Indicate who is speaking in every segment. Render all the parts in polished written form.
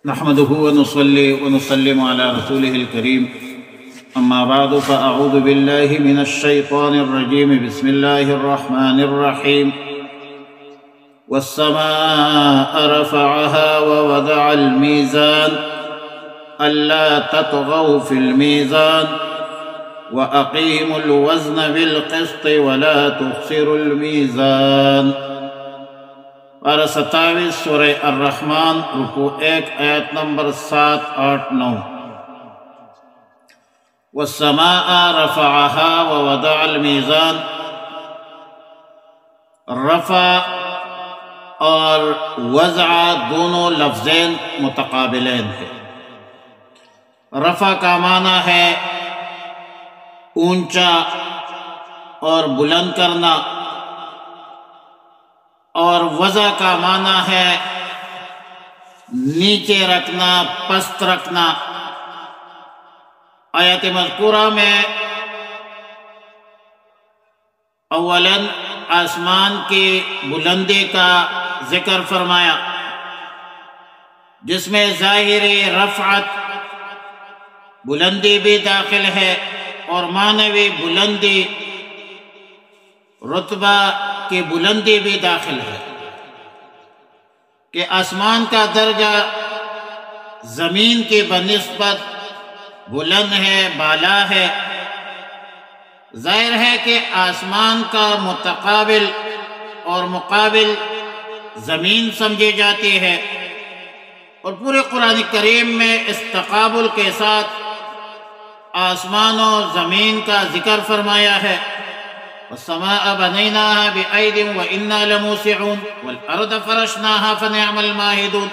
Speaker 1: نحمده ونصلي ونسلم على رسوله الكريم أما بعد فأعوذ بالله من الشيطان الرجيم بسم الله الرحمن الرحيم والسماء رفعها ووضع الميزان ألا تطغوا في الميزان وأقيموا الوزن بالقسط ولا تخسروا الميزان۔ پارہ 27 سورہ الرحمن رکوع 1 آیت نمبر 7، 8، 9۔ والسماء رفعها ووضع الميزان، رفع اور وضع دونوں لفظین متقابلین ہیں۔ رفع کا معنی ہے اونچا اور بلند کرنا، اور وضع کا معنی ہے نیچے رکھنا، پست رکھنا۔ آیت مذکورہ میں اولاً آسمان کی بلندی کا ذکر فرمایا، جس میں ظاہری رفعت بلندی بھی داخل ہے اور معنوی بلندی رتبہ کی بلندی بھی داخل ہے، کہ آسمان کا درجہ زمین کی بنسبت بلند ہے، بالا ہے۔ ظاہر ہے کہ آسمان کا متقابل اور مقابل زمین سمجھی جاتی ہے، اور پورے قرآن کریم میں اس تقابل کے ساتھ آسمان و زمین کا ذکر فرمایا ہے۔ والسماء بنيناها بأيد وإنا لموسعون والأرض فرشناها فنعم الماهدون۔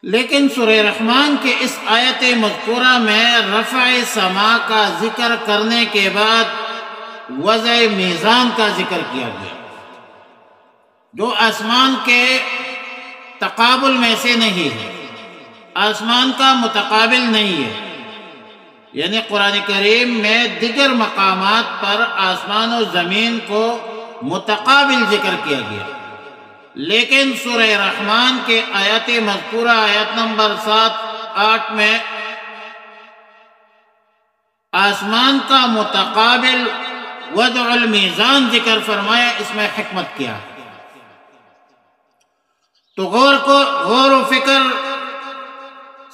Speaker 1: لیکن سورہ رحمان کے اس آیت مذکورہ میں رفع سما کا ذکر کرنے کے بعد وضع میزان کا ذکر کیا گیا، جو آسمان کے تقابل میں سے نہیں ہے، آسمان کا متقابل نہیں ہے۔ یعنی قرآن کریم میں دیگر مقامات پر آسمان و زمین کو متقابل ذکر کیا گیا، لیکن سورہ رحمان کے آیت مذکورہ آیت نمبر 7، 8 میں آسمان کا متقابل وضع المیزان ذکر فرمایا۔ اس میں حکمت کیا ہے؟ تو غور و فکر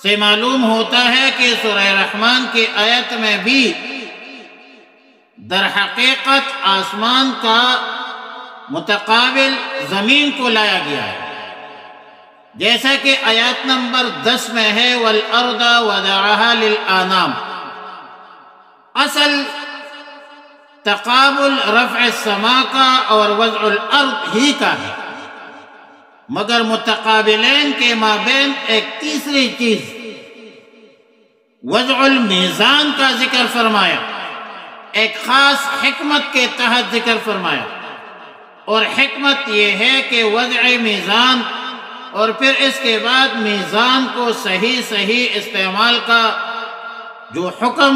Speaker 1: سے معلوم ہوتا ہے کہ سورہ رحمان کی آیت میں بھی در حقیقت آسمان کا متقابل زمین کو لایا گیا ہے، جیسا کہ آیت نمبر 10 میں ہے وَالْأَرْضَ وَضَعَهَا لِلْأَنَامِ۔ اصل تقابل رفع السماء کا اور وضع الارض ہی کا ہے، مگر متقابلین کے مابین ایک تیسری چیز وضع المیزان کا ذکر فرمایا، ایک خاص حکمت کے تحت ذکر فرمایا، اور حکمت یہ ہے کہ وضع میزان اور پھر اس کے بعد میزان کو صحیح استعمال کا جو حکم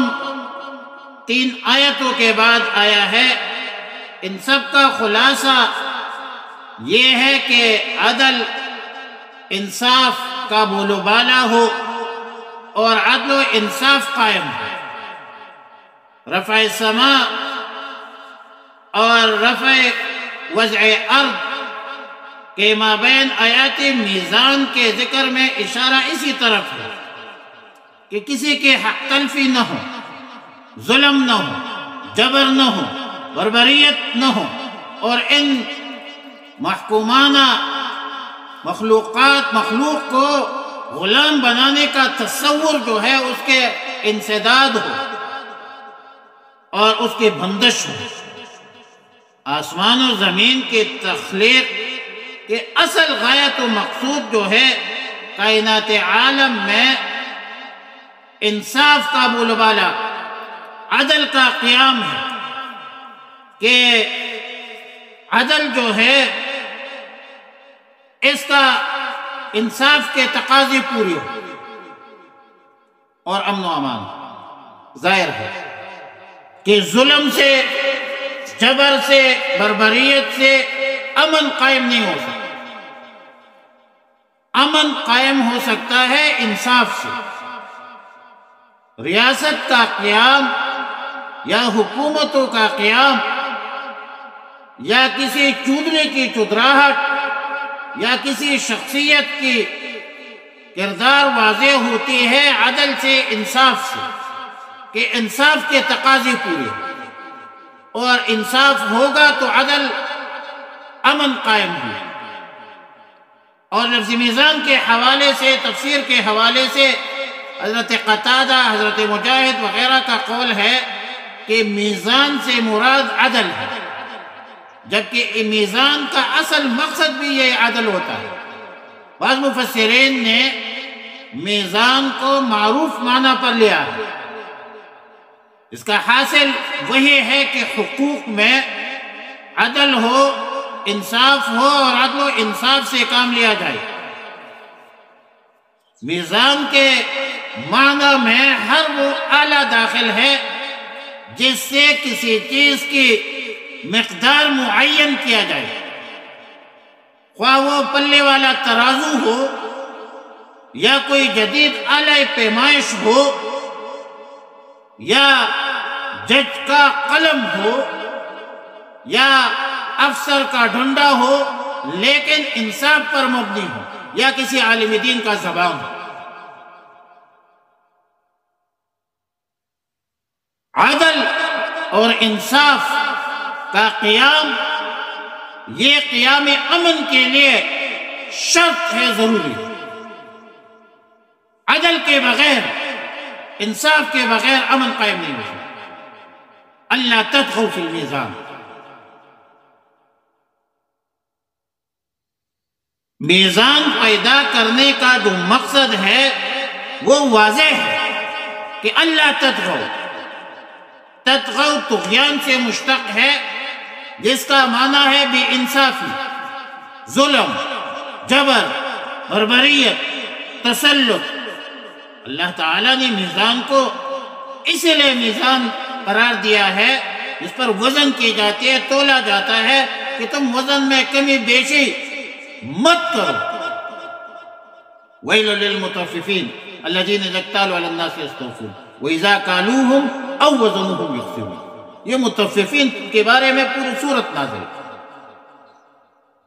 Speaker 1: 3 آیتوں کے بعد آیا ہے، ان سب کا خلاصہ یہ ہے کہ عدل انصاف کا بول و بالا ہو اور عدل و انصاف قائم ہو۔ رفع سما اور رفع وضع ارض کے مابین آیات میزان کے ذکر میں اشارہ اسی طرف ہے کہ کسی کے حق تلفی نہ ہو، ظلم نہ ہو، جبر نہ ہو، بربریت نہ ہو، اور ان محکومانہ مخلوق کو غلام بنانے کا تصور جو ہے اس کے انسداد ہو اور اس کی بندش ہو۔ آسمان و زمین کی تخلیق کے اصل غایت و مقصود جو ہے کائنات عالم میں انصاف کا بول بالا، عدل کا قیام ہے، کہ عدل جو ہے اس کا انصاف کے تقاضے پوری ہو اور امن و امان۔ ظاہر ہے کہ ظلم سے، جبر سے، بربریت سے امن قائم نہیں ہو سکتا۔ امن قائم ہو سکتا ہے انصاف سے۔ ریاست کا قیام یا حکومتوں کا قیام یا کسی چودنے کی چودراہٹ یا کسی شخصیت کی کردار واضح ہوتی ہے عدل سے، انصاف سے، کہ انصاف کے تقاضے پورے، اور انصاف ہوگا تو عدل امن قائم ہوگا۔ اور لفظ میزان کے حوالے سے، تفسیر کے حوالے سے حضرت قتادہ، حضرت مجاہد وغیرہ کا قول ہے کہ میزان سے مراد عدل ہے، جبکہ میزان کا اصل مقصد بھی یہ عدل ہوتا ہے۔ بعض مفسرین نے میزان کو معروف معنی پر لیا ہے۔ اس کا حاصل وہی ہے کہ حقوق میں عدل ہو، انصاف ہو، اور عدل و انصاف سے کام لیا جائے۔ میزان کے معنی میں ہر وہ آلہ داخل ہے جس سے کسی چیز کی مقدار معین کیا جائے، خواہ وہ پلے والا ترازو ہو یا کوئی جدید آلہ پیمائش ہو یا جج کا قلم ہو یا افسر کا ڈنڈا ہو، لیکن انصاف پر مبنی ہو، یا کسی عالم دین کا زبان ہو۔ عدل اور انصاف کا قیام، یہ قیام امن کے لیے شرط ہے، ضروری ہے۔ عدل کے بغیر، انصاف کے بغیر امن قائم نہیں ہو سکتا۔ اللہ تطغوا فی المیزان۔ میزان پیدا کرنے کا جو مقصد ہے وہ واضح ہے کہ اللہ تطغوا، تطغوا طغیان سے مشتق ہے، جس کا معنی ہے بے انصافی، ظلم، جبر، بربریت، تسلط۔ اللہ تعالیٰ نے میزان کو اس لیے میزان قرار دیا ہے جس پر وزن کی جاتی ہے، تولا جاتا ہے کہ تم وزن میں کمی بیشی مت کرو۔ وَيْلٌ لِّلْمُطَفِّفِينَ الَّذِينَ إِذَا اكْتَالُوا عَلَى النَّاسِ يَسْتَوْفُونَ وَإِذَا كَالُوهُمْ أَوْ وَزَنُوهُمْ يُخْسِرُونَ۔ یہ متففین کے بارے میں پوری سورت نازل ہے۔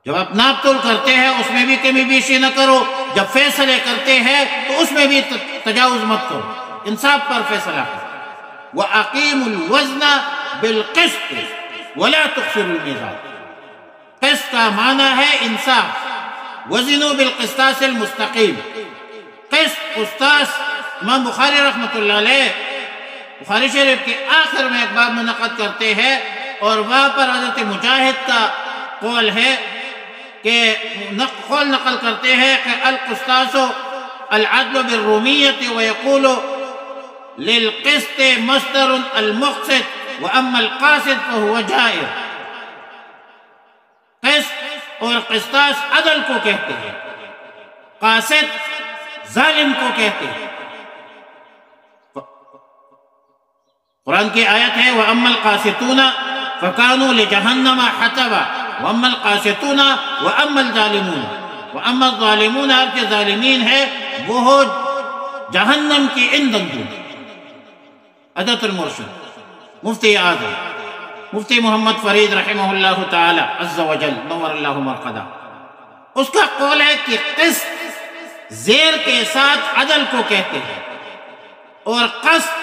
Speaker 1: جب آپ ناپ تول کرتے ہیں اس میں بھی کمی بیشی نہ کرو، جب فیصلے کرتے ہیں تو اس میں بھی تجاوز مت کرو، انصاف پر فیصلہ کرو۔ وَأَقِيمُوا الْوَزْنَ بِالْقِسْطِ وَلَا تُخْسِرُوا الْمِيزَانَ۔ قسط کا معنی ہے انصاف۔ وزنوا بالقسطاس المستقیم۔ قسط، قسطاس، امام بخاری رحمۃ اللہ علیہ بخاری شریف کے آخر میں ایک باب منعقد کرتے ہیں، اور وہاں پر حضرت مجاہد کا قول ہے کہ قول نقل کرتے ہیں کہ القسطاس العدل بالرومیت ويقول للقسط مصدر المقسط واما القاسط فهو جائر۔ قسط اور قسطاس عدل کو کہتے ہیں، قاسط ظالم کو کہتے ہیں۔ قرآن کی آیت ہے وَأَمَّا الْقَاسِطُونَ فَكَانُوا لِجَهَنَّمَ حَطَبًا وَأَمَّا الْقَاسِطُونَ وَأَمَّا الظَّالِمُونَ۔ وَأَمَّا الظَّالِمُونَ اور جو ظالمین ہے وہ جہنم کی ایندھن دوں۔ عدت المرشد مفتی اعظم مفتی محمد فرید رحمہ اللہ تعالی عز و جل نور اللہ مرقدہ، اس کا قول ہے کہ قسط زیر کے ساتھ عدل کو کہتے ہیں، اور قسط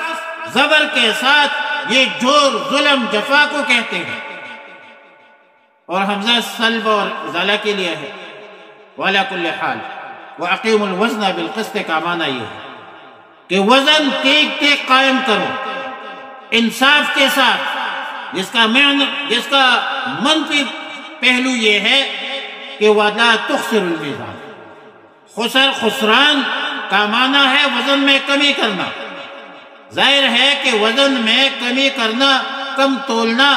Speaker 1: زبر کے ساتھ یہ جور، ظلم، جفا کو کہتے ہیں، اور حمزہ سلب اور ازالہ کے لیے ہے۔ وَعَلَى كُلِّ حال وَأَقِيمُوا الْوَزْنَ بِالْقِسْطِ کا معنی یہ ہے کہ وزن ٹھیک ٹھیک قائم کرو انصاف کے ساتھ، جس کا منفی پہلو یہ ہے کہ وَلَا تُخْسِرُوا الْمِيزَانَ۔ خسر، خسران کا معنی ہے وزن میں کمی کرنا۔ ظاہر ہے کہ وزن میں کمی کرنا، کم تولنا،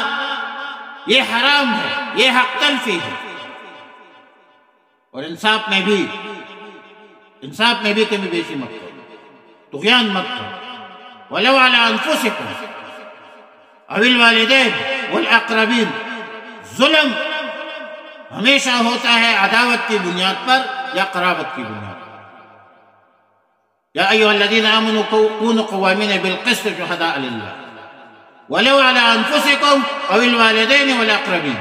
Speaker 1: یہ حرام ہے، یہ حق تلفی ہے۔ اور انصاف میں بھی کمی بیشی مت کرو، طغیان مت کرو۔ وَلَوْ عَلَىٰ أَنفُسِكُمْ أَوِ الْوَالِدَيْنِ وَالْأَقْرَبِينَ۔ ظلم ہمیشہ ہوتا ہے عداوت کی بنیاد پر یا قرابت کی بنیاد پر۔ یا ایھا الذین آمنوا کونوا قوامین بالقسط شہداء للہ ولو علی انفسکم او الوالدین والاقربین۔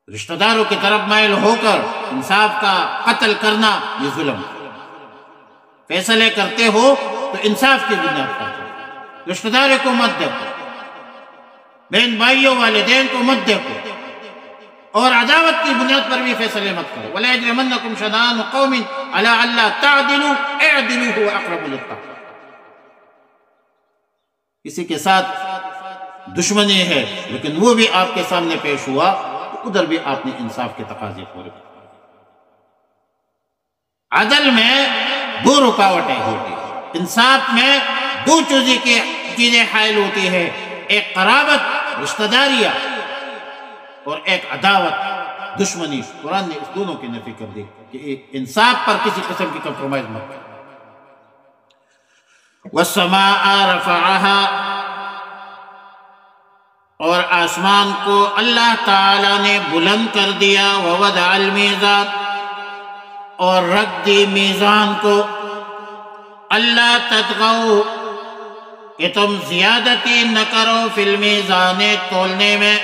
Speaker 1: رشتہ داروں کی طرف مائل ہو کر انصاف کا قتل کرنا یہ ظلم۔ فیصلے کرتے ہو تو انصاف کی بنیاد پر کرو، رشتہ داروں کو مت دیکھو، بہن بھائیوں والدین کو مت دیکھو، اور عداوت کی بنیاد پر بھی فیصلے مت کرو۔ وَلَا يَجْرِمَنَّكُمْ شَنَآنُ قَوْمٍ عَلَىٰ أَلَّا تَعْدِلُوا اعْدِلُوا هُوَ أَقْرَبُ لِلتَّقْوَىٰ۔ کسی کے ساتھ دشمنی ہے لیکن وہ بھی آپ کے سامنے پیش ہوا تو ادھر بھی آپ نے انصاف کے تقاضے پورے کیے۔ عدل میں دو رکاوٹیں ہوتی ہیں، انصاف میں دو چیزیں حائل ہوتی ہے، ایک قرابت رشتہ داریہ اور ایک عداوت دشمنی۔ قرآن نے اس دونوں کی نفی کر دی کہ انصاف پر کسی قسم کی کمپرومائز مت کرو۔ والسماء رفعها، اور آسمان کو اللہ تعالی نے بلند کر دیا، ووضع المیزان، اور رکھ دی میزان کو، اللہ تطغوا، کہ تم زیادتی نہ کرو، فی المیزان، تولنے میں،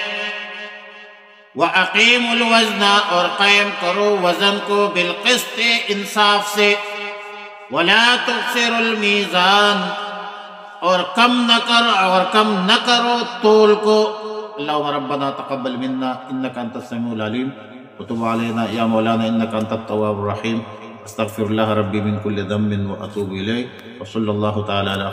Speaker 1: وَأَقِيمُوا الْوَزْنَ، اور قائم کرو وزن کو، بالقسط، انصاف سے، وَلَا تُخْسِرُوا الْمِيزَانَ، اور کم نہ کرو تول کو۔ اللہم ربنا تقبل منا انک انت السمیع العلیم وتب علینا یا مولانا انک انت التواب الرحیم۔ استغفر اللہ ربی من کل ذنب واتوب الیہ، وصلی اللہ تعالی علی